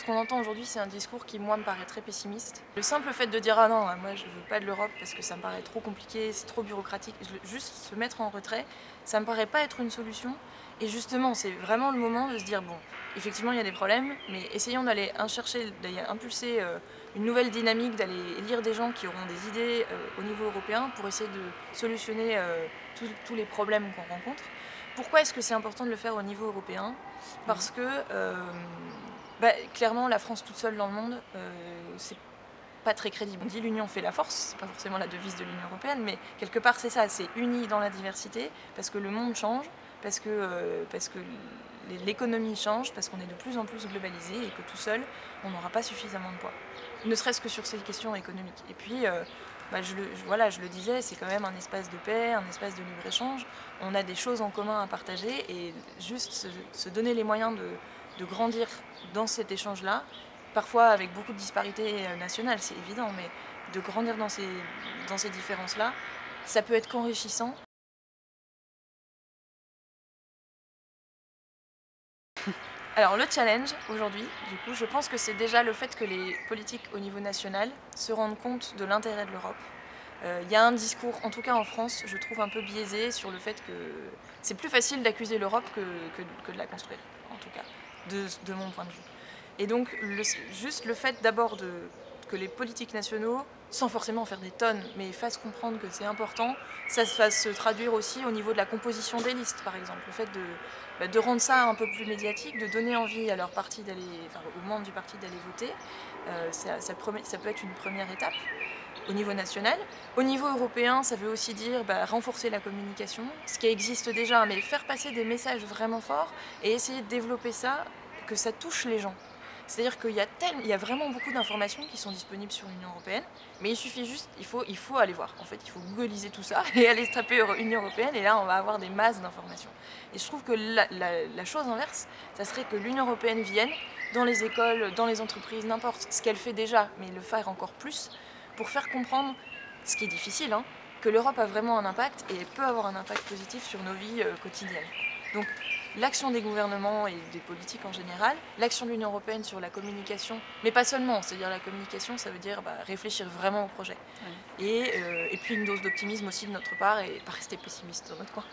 Ce qu'on entend aujourd'hui, c'est un discours qui, moi, me paraît très pessimiste. Le simple fait de dire « Ah non, moi je veux pas de l'Europe parce que ça me paraît trop compliqué, c'est trop bureaucratique », juste se mettre en retrait, ça me paraît pas être une solution. Et justement, c'est vraiment le moment de se dire « Bon, effectivement, il y a des problèmes, mais essayons d'aller chercher, d'aller impulser une nouvelle dynamique, d'aller élire des gens qui auront des idées au niveau européen pour essayer de solutionner tous les problèmes qu'on rencontre. » Pourquoi est-ce que c'est important de le faire au niveau européen? Parce que clairement, la France toute seule dans le monde, c'est pas très crédible. On dit l'union fait la force, c'est pas forcément la devise de l'Union européenne, mais quelque part c'est ça, c'est uni dans la diversité, parce que le monde change, parce que l'économie change, parce qu'on est de plus en plus globalisé et que tout seul, on n'aura pas suffisamment de poids. Ne serait-ce que sur ces questions économiques. Et puis, je le disais, c'est quand même un espace de paix, un espace de libre-échange. On a des choses en commun à partager et juste se donner les moyens de grandir dans cet échange-là, parfois avec beaucoup de disparités nationales, c'est évident, mais de grandir dans ces différences-là, ça peut être qu'enrichissant. Alors le challenge aujourd'hui, du coup, je pense que c'est déjà le fait que les politiques au niveau national se rendent compte de l'intérêt de l'Europe. Il y a un discours, en tout cas en France, je trouve un peu biaisé sur le fait que c'est plus facile d'accuser l'Europe que de la construire, en tout cas, de mon point de vue. Et donc juste le fait d'abord que les politiques nationaux, sans forcément en faire des tonnes, mais fassent comprendre que c'est important, ça se fasse se traduire aussi au niveau de la composition des listes, par exemple. Le fait de rendre ça un peu plus médiatique, de donner envie à leur parti d'aller, enfin, aux membres du parti d'aller voter, ça peut être une première étape au niveau national. Au niveau européen, ça veut aussi dire renforcer la communication, ce qui existe déjà, mais faire passer des messages vraiment forts et essayer de développer ça, que ça touche les gens. C'est-à-dire qu'il y a vraiment beaucoup d'informations qui sont disponibles sur l'Union européenne, mais il suffit juste, il faut aller voir. En fait, il faut googliser tout ça et aller se taper Union européenne, et là, on va avoir des masses d'informations. Et je trouve que la chose inverse, ça serait que l'Union européenne vienne dans les écoles, dans les entreprises, n'importe, ce qu'elle fait déjà, mais le faire encore plus, pour faire comprendre, ce qui est difficile, hein, que l'Europe a vraiment un impact et peut avoir un impact positif sur nos vies quotidiennes. Donc l'action des gouvernements et des politiques en général, l'action de l'Union européenne sur la communication, mais pas seulement, c'est-à-dire la communication, ça veut dire réfléchir vraiment au projet. Ouais. Et puis une dose d'optimisme aussi de notre part et pas rester pessimiste dans notre coin.